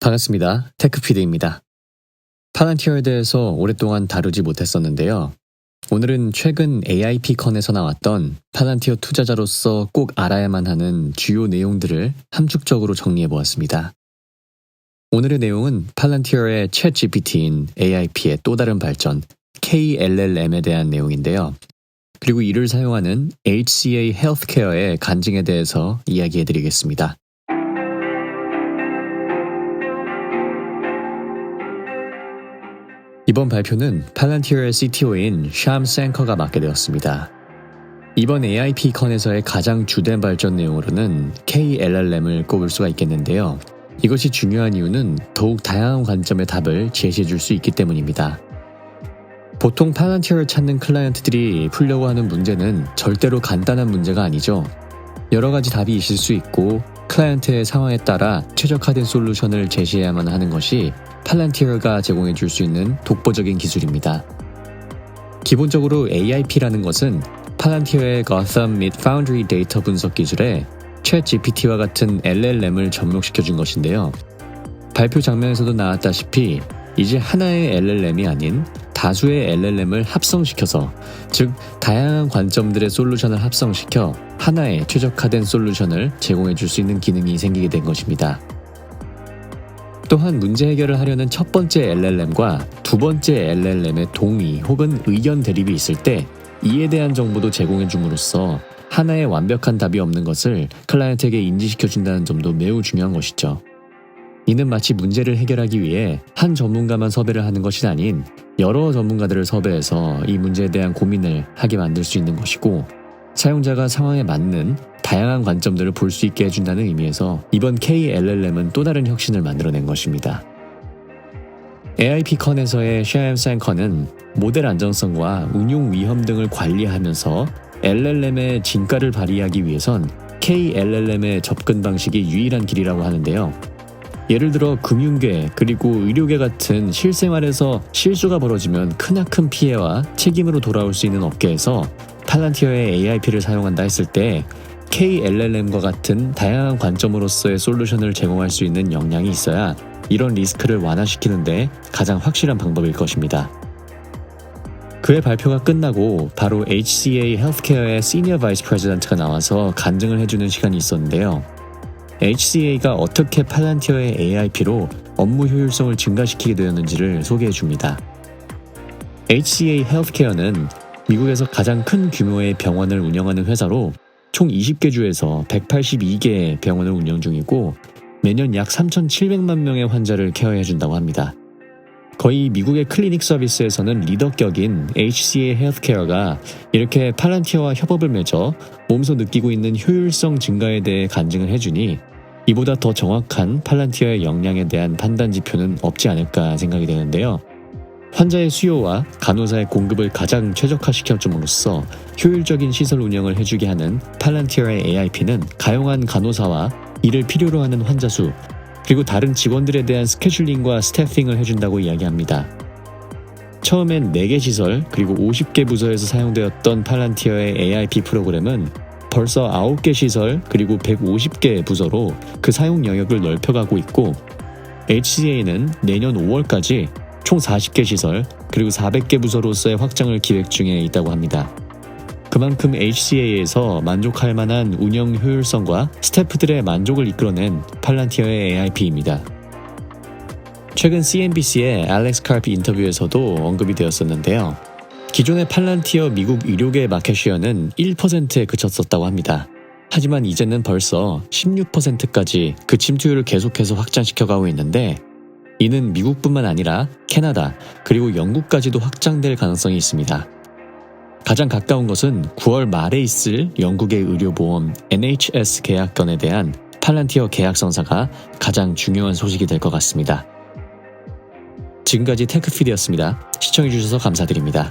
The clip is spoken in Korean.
반갑습니다. 테크피드입니다. 팔란티어에 대해서 오랫동안 다루지 못했었는데요. 오늘은 최근 AIPcon에서 나왔던 팔란티어 투자자로서 꼭 알아야만 하는 주요 내용들을 함축적으로 정리해보았습니다. 오늘의 내용은 팔란티어의 챗GPT인 AIP의 또 다른 발전, KLLM에 대한 내용인데요. 그리고 이를 사용하는 HCA 헬스케어의 간증에 대해서 이야기해드리겠습니다. 이번 발표는 팔란티어의 CTO인 샴 샌커가 맡게 되었습니다. 이번 AIPcon에서의 가장 주된 발전 내용으로는 KLLM을 꼽을 수가 있겠는데요. 이것이 중요한 이유는 더욱 다양한 관점의 답을 제시해 줄 수 있기 때문입니다. 보통 팔란티어를 찾는 클라이언트들이 풀려고 하는 문제는 절대로 간단한 문제가 아니죠. 여러 가지 답이 있을 수 있고 클라이언트의 상황에 따라 최적화된 솔루션을 제시해야만 하는 것이 팔란티어가 제공해 줄 수 있는 독보적인 기술입니다. 기본적으로 AIP라는 것은 팔란티어의 Gotham 및 Foundry 데이터 분석 기술에 챗GPT와 같은 LLM을 접목시켜 준 것인데요. 발표 장면에서도 나왔다시피 이제 하나의 LLM이 아닌 다수의 LLM을 합성시켜서, 즉 다양한 관점들의 솔루션을 합성시켜 하나의 최적화된 솔루션을 제공해 줄 수 있는 기능이 생기게 된 것입니다. 또한 문제 해결을 하려는 첫 번째 LLM과 두 번째 LLM의 동의 혹은 의견 대립이 있을 때 이에 대한 정보도 제공해 줌으로써 하나의 완벽한 답이 없는 것을 클라이언트에게 인지시켜 준다는 점도 매우 중요한 것이죠. 이는 마치 문제를 해결하기 위해 한 전문가만 섭외를 하는 것이 아닌 여러 전문가들을 섭외해서 이 문제에 대한 고민을 하게 만들 수 있는 것이고, 사용자가 상황에 맞는 다양한 관점들을 볼 수 있게 해준다는 의미에서 이번 KLLM은 또 다른 혁신을 만들어낸 것입니다. AIPcon에서의 샴 샌커는 모델 안정성과 운용 위험 등을 관리하면서 LLM의 진가를 발휘하기 위해선 KLLM의 접근 방식이 유일한 길이라고 하는데요. 예를 들어 금융계 그리고 의료계 같은 실생활에서 실수가 벌어지면 크나큰 피해와 책임으로 돌아올 수 있는 업계에서 팔란티어의 AIP를 사용한다 했을 때 KLLM과 같은 다양한 관점으로서의 솔루션을 제공할 수 있는 역량이 있어야 이런 리스크를 완화시키는데 가장 확실한 방법일 것입니다. 그의 발표가 끝나고 바로 HCA 헬스케어의 시니어 바이스 프레지던트가 나와서 간증을 해주는 시간이 있었는데요. HCA가 어떻게 팔란티어의 AIP로 업무 효율성을 증가시키게 되었는지를 소개해 줍니다. HCA 헬스케어는 미국에서 가장 큰 규모의 병원을 운영하는 회사로 총 20개 주에서 182개의 병원을 운영 중이고 매년 약 3,700만 명의 환자를 케어해 준다고 합니다. 거의 미국의 클리닉 서비스에서는 리더격인 HCA 헬스케어가 이렇게 팔란티어와 협업을 맺어 몸소 느끼고 있는 효율성 증가에 대해 간증을 해주니 이보다 더 정확한 팔란티어의 역량에 대한 판단 지표는 없지 않을까 생각이 되는데요. 환자의 수요와 간호사의 공급을 가장 최적화시켜 줌으로써 효율적인 시설 운영을 해주게 하는 팔란티어의 AIP는 가용한 간호사와 이를 필요로 하는 환자 수, 그리고 다른 직원들에 대한 스케줄링과 스태핑을 해준다고 이야기합니다. 처음엔 4개 시설 그리고 50개 부서에서 사용되었던 팔란티어의 AIP 프로그램은 벌써 9개 시설 그리고 150개 부서로 그 사용 영역을 넓혀가고 있고, HCA는 내년 5월까지 총 40개 시설 그리고 400개 부서로서의 확장을 기획 중에 있다고 합니다. 그만큼 HCA에서 만족할 만한 운영 효율성과 스태프들의 만족을 이끌어낸 팔란티어의 AIP입니다. 최근 CNBC의 알렉스 카르피 인터뷰에서도 언급이 되었었는데요. 기존의 팔란티어 미국 의료계 마켓쉐어는 1%에 그쳤었다고 합니다. 하지만 이제는 벌써 16%까지 그 침투율을 계속해서 확장시켜가고 있는데, 이는 미국뿐만 아니라 캐나다 그리고 영국까지도 확장될 가능성이 있습니다. 가장 가까운 것은 9월 말에 있을 영국의 의료보험 NHS 계약건에 대한 팔란티어 계약 성사가 가장 중요한 소식이 될 것 같습니다. 지금까지 테크피드였습니다. 시청해주셔서 감사드립니다.